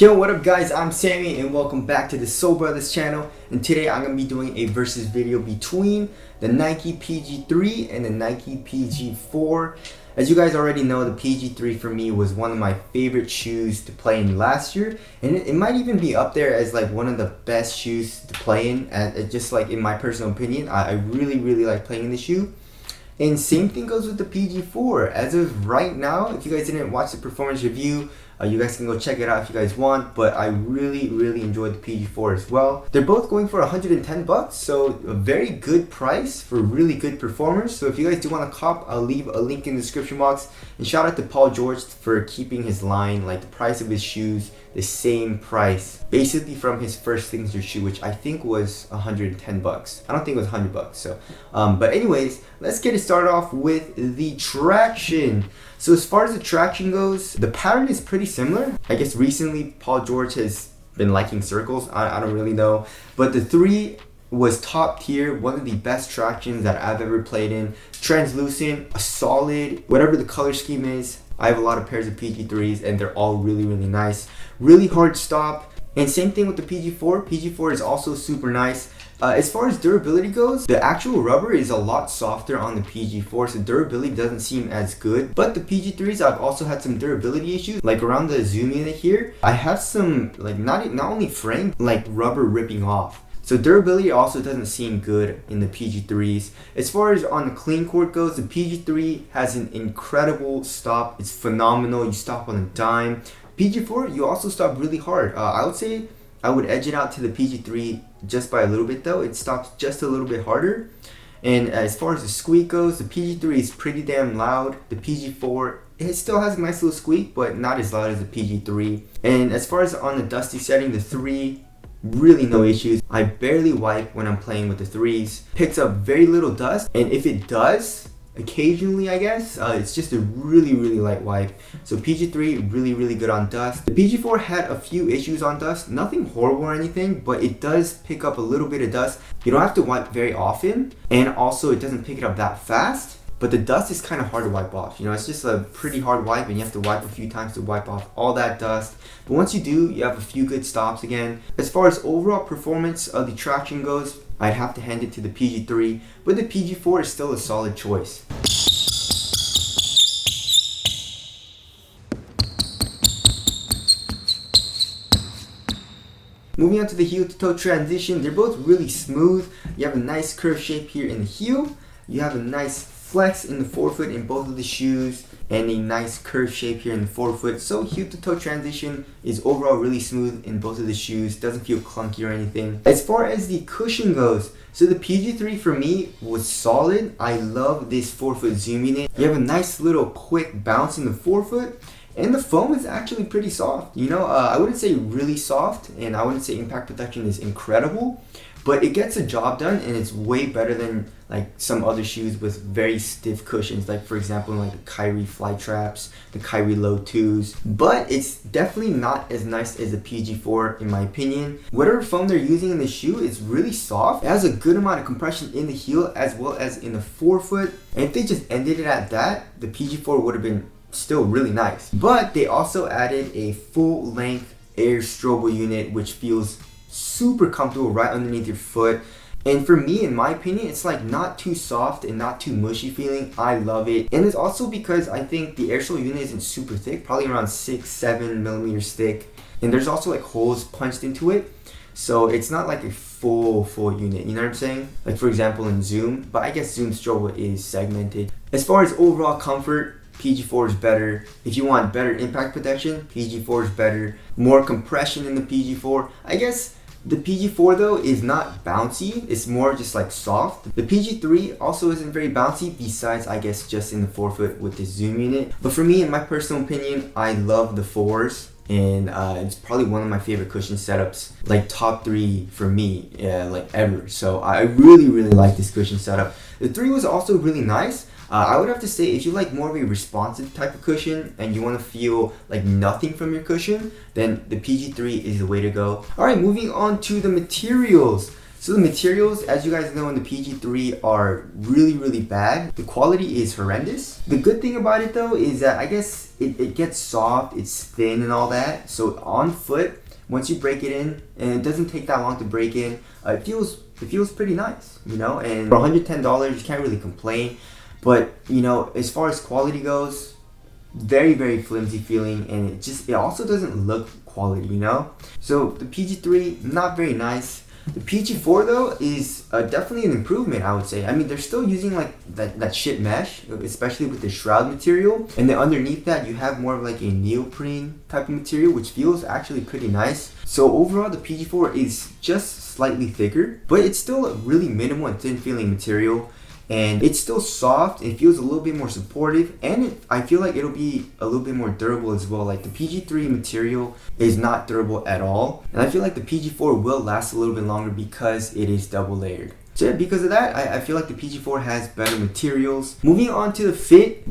Yo, what up guys, I'm Sammy and welcome back to the Soul Brothers channel, and today I'm going to be doing a versus video between the Nike PG3 and the Nike PG4. As you guys already know, the PG3 for me was one of my favorite shoes to play in last year, and it might even be up there as like one of the best shoes to play in, just like in my personal opinion. I really like playing in the shoe. And same thing goes with the PG4. As of right now, if you guys didn't watch the performance review, you guys can go check it out if you guys want, but I really enjoyed the PG4 as well. They're both going for 110 bucks, so a very good price for really good performers. So if you guys do want to cop, I'll leave a link in the description box. And shout out to Paul George for keeping his line, like the price of his shoes, the same price, basically from his first signature shoe, which I think was 110 bucks. I don't think it was 100 bucks. So, but anyways, let's get it started off with the traction. So as far as the traction goes, the pattern is pretty similar. I guess recently Paul George has been liking circles. I don't really know, but the 3 was top tier, one of the best tractions that I've ever played in. Translucent, a solid, whatever the color scheme is. I have a lot of pairs of PG3s and they're all really nice. Really hard stop. And same thing with the PG4. PG4 is also super nice. As far as durability goes, the actual rubber is a lot softer on the PG4, so durability doesn't seem as good. But the PG3s, I've also had some durability issues, like around the zoom unit here. I have some, like not only frame, like rubber ripping off. So durability also doesn't seem good in the PG3s. As far as on the clean court goes, the PG3 has an incredible stop. It's phenomenal. You stop on a dime. PG4, you also stop really hard. I would say I would edge it out to the PG3 just by a little bit though. It stops just a little bit harder. And as far as the squeak goes, the PG3 is pretty damn loud. The PG4, it still has a nice little squeak, but not as loud as the PG3. And as far as on the dusty setting, the 3, really no issues. I barely wipe when I'm playing with the 3s. Picks up very little dust, and if it does, occasionally I guess, it's just a really light wipe. So PG3 really good on dust. The PG4 had a few issues on dust, nothing horrible or anything, but it does pick up a little bit of dust. You don't have to wipe very often, and also it doesn't pick it up that fast. But the dust is kind of hard to wipe off. You know, it's just a pretty hard wipe and you have to wipe a few times to wipe off all that dust. But once you do, you have a few good stops again. As far as overall performance of the traction goes, I'd have to hand it to the PG3, but the PG4 is still a solid choice. Moving on to the heel to toe transition, they're both really smooth. You have a nice curve shape here in the heel. You have a nice flex in the forefoot in both of the shoes, and a nice curve shape here in the forefoot. So heel to toe transition is overall really smooth in both of the shoes. Doesn't feel clunky or anything. As far as the cushion goes, so the PG3 for me was solid. I love this forefoot zoom unit. You have a nice little quick bounce in the forefoot, and the foam is actually pretty soft. You know, I wouldn't say really soft, and I wouldn't say impact protection is incredible, but it gets the job done, and it's way better than like some other shoes with very stiff cushions, like for example like the Kyrie Fly Traps, the Kyrie Low 2s. But it's definitely not as nice as the PG4 in my opinion. Whatever foam they're using in the shoe is really soft. It has a good amount of compression in the heel as well as in the forefoot. And if they just ended it at that, the PG4 would have been still really nice. But they also added a full length air strobel unit, which feels super comfortable right underneath your foot. And for me, in my opinion, it's like not too soft and not too mushy feeling. I love it. And it's also because I think the airsole unit isn't super thick, probably around 6-7 millimeters thick. And there's also like holes punched into it. So it's not like a full unit, you know what I'm saying? Like for example in Zoom, but I guess Zoom strobel is segmented. As far as overall comfort, PG4 is better. If you want better impact protection, PG4 is better. More compression in the PG4. I guess the PG4 though is not bouncy, it's more just like soft. The PG3 also isn't very bouncy, besides I guess just in the forefoot with the zoom unit. But for me, in my personal opinion, I love the 4s, and it's probably one of my favorite cushion setups, like top 3 for me, like ever. So I really like this cushion setup. The 3 was also really nice. I would have to say, if you like more of a responsive type of cushion and you want to feel like nothing from your cushion, then the PG3 is the way to go. Alright, moving on to the materials. So the materials, as you guys know, in the PG3 are really bad. The quality is horrendous. The good thing about it though is that I guess it gets soft, it's thin and all that. So on foot, once you break it in, and it doesn't take that long to break in, it feels pretty nice, you know. And for $110, you can't really complain. But you know, as far as quality goes, very flimsy feeling, and it also doesn't look quality, you know. So the PG3, not very nice. The PG4 though is definitely an improvement, I would say. I mean, they're still using like that shit mesh, especially with the shroud material, and then underneath that you have more of like a neoprene type of material, which feels actually pretty nice. So overall, the PG4 is just slightly thicker, but it's still a really minimal and thin feeling material. And it's still soft, it feels a little bit more supportive, and I feel like it'll be a little bit more durable as well. Like the PG3 material is not durable at all, and I feel like the PG4 will last a little bit longer because it is double layered. So yeah, because of that, I feel like the PG4 has better materials. Moving on to the fit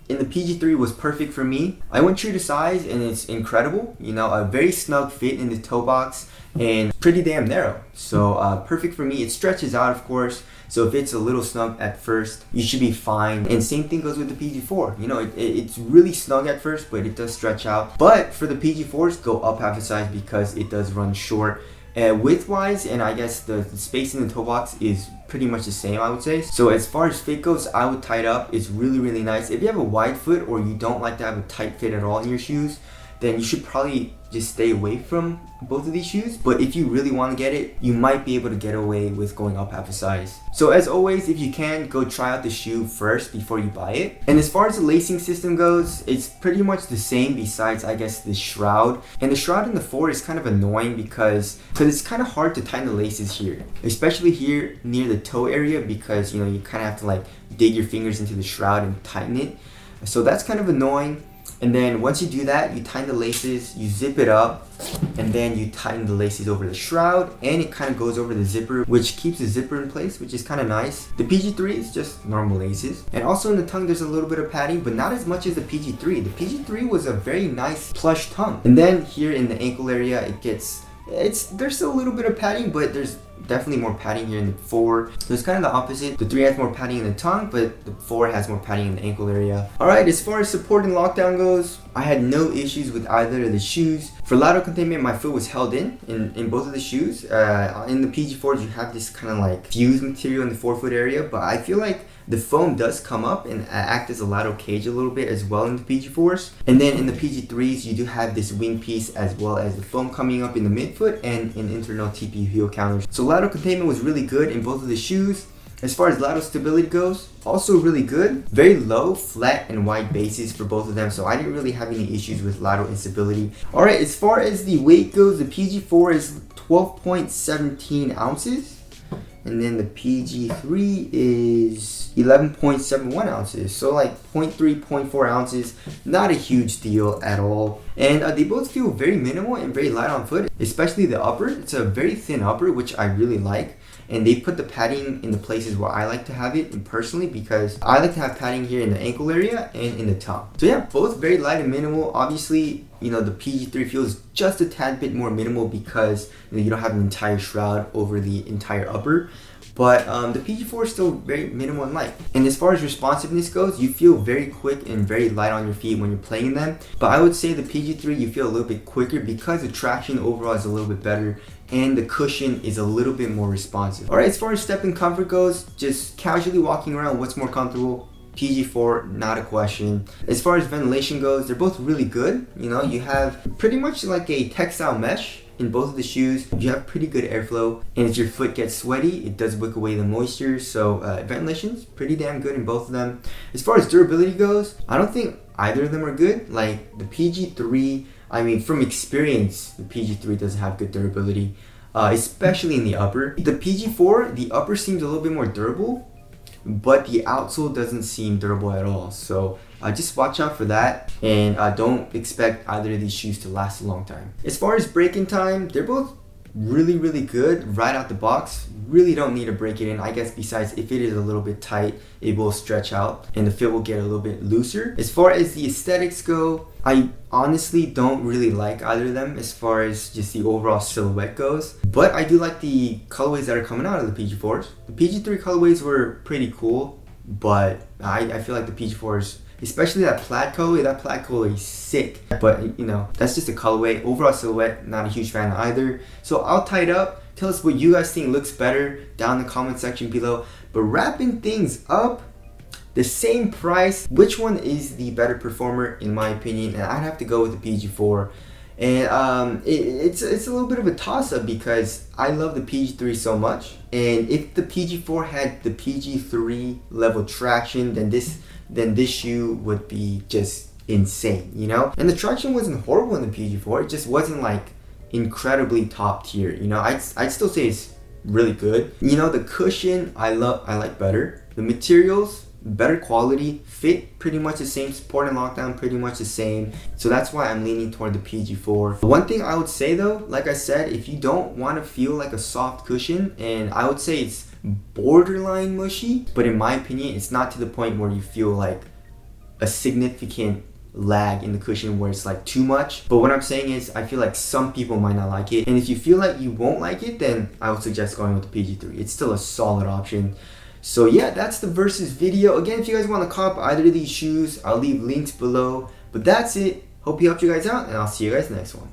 in the PG3 was perfect for me. I went true to size and it's incredible. You know, a very snug fit in the toe box and pretty damn narrow. So perfect for me. It stretches out, of course. So if it's a little snug at first, you should be fine. And same thing goes with the PG4. You know, it's really snug at first, but it does stretch out. But for the PG4s, go up half a size because it does run short. Width-wise, and I guess the space in the toe box is pretty much the same, I would say. So as far as fit goes, I would tie it up. It's really nice. If you have a wide foot or you don't like to have a tight fit at all in your shoes, then you should probably just stay away from both of these shoes. But if you really want to get it, you might be able to get away with going up half a size. So as always, if you can, go try out the shoe first before you buy it. And as far as the lacing system goes, it's pretty much the same besides, I guess, the shroud. And the shroud in the 4 is kind of annoying because it's kind of hard to tighten the laces here, especially here near the toe area, because you know, you kind of have to like dig your fingers into the shroud and tighten it. So that's kind of annoying. And then once you do that, you tighten the laces, you zip it up, and then you tighten the laces over the shroud, and it kind of goes over the zipper, which keeps the zipper in place, which is kind of nice. The PG3 is just normal laces. And also in the tongue, there's a little bit of padding, but not as much as the PG3. The PG3 was a very nice plush tongue. And then here in the ankle area, there's still a little bit of padding, but there's definitely more padding here in the 4. So it's kind of the opposite. The 3 has more padding in the tongue, but the 4 has more padding in the ankle area. Alright, as far as support and lockdown goes, I had no issues with either of the shoes. For lateral containment, my foot was held in both of the shoes. In the PG4s, you have this kind of like fused material in the forefoot area, but I feel like the foam does come up and act as a lateral cage a little bit as well in the PG4s. And then in the PG3s, you do have this wing piece as well as the foam coming up in the midfoot and in internal TPU heel counters. So lateral containment was really good in both of the shoes. As far as lateral stability goes, also really good. Very low, flat, and wide bases for both of them, so I didn't really have any issues with lateral instability. Alright, as far as the weight goes, the PG4 is 12.17 ounces. And then the PG3 is 11.71 ounces. So like 0.3, 0.4 ounces, not a huge deal at all. And they both feel very minimal and very light on foot, especially the upper. It's a very thin upper, which I really like. And they put the padding in the places where I like to have it personally, because I like to have padding here in the ankle area and in the tongue. So yeah, both very light and minimal. Obviously, you know, the PG3 feels just a tad bit more minimal because you don't have an entire shroud over the entire upper. But the PG4 is still very minimal and light. And as far as responsiveness goes, you feel very quick and very light on your feet when you're playing them. But I would say the PG3, you feel a little bit quicker because the traction overall is a little bit better and the cushion is a little bit more responsive. Alright, as far as step and comfort goes, just casually walking around, what's more comfortable? PG4, not a question. As far as ventilation goes, they're both really good. You know, you have pretty much like a textile mesh in both of the shoes. You have pretty good airflow, and as your foot gets sweaty, it does wick away the moisture. So ventilation's pretty damn good in both of them. As far as durability goes, I don't think either of them are good. Like the PG3, I mean, from experience, the PG3 doesn't have good durability, especially in the upper. The PG4, the upper seems a little bit more durable, but the outsole doesn't seem durable at all. So just watch out for that, and don't expect either of these shoes to last a long time. As far as break-in time, they're both really good right out the box. Really don't need to break it in. I guess besides if it is a little bit tight, it will stretch out and the fit will get a little bit looser. As far as the aesthetics go, I honestly don't really like either of them as far as just the overall silhouette goes. But I do like the colorways that are coming out of the PG4s. The PG3 colorways were pretty cool, but I feel like the PG4s, especially that plaid colorway is sick. But you know, that's just a colorway. Overall silhouette, not a huge fan either. So I'll tie it up. Tell us what you guys think looks better down in the comment section below. But wrapping things up, the same price, which one is the better performer in my opinion? And I'd have to go with the PG4. And it's a little bit of a toss-up because I love the PG3 so much. And if the PG4 had the PG3 level traction, then this shoe would be just insane, you know? And the traction wasn't horrible in the PG4. It just wasn't like incredibly top tier, you know? I'd still say it's really good. You know, the cushion I like better. The materials, better quality, fit pretty much the same, support and lockdown pretty much the same. So that's why I'm leaning toward the PG4. One thing I would say though, like I said, if you don't want to feel like a soft cushion, and I would say it's borderline mushy, but in my opinion, it's not to the point where you feel like a significant lag in the cushion where it's like too much. But what I'm saying is I feel like some people might not like it, and if you feel like you won't like it, then I would suggest going with the PG3. It's still a solid option. So yeah, that's the Versus video. Again, if you guys want to cop either of these shoes, I'll leave links below. But that's it. Hope you helped you guys out, and I'll see you guys next one.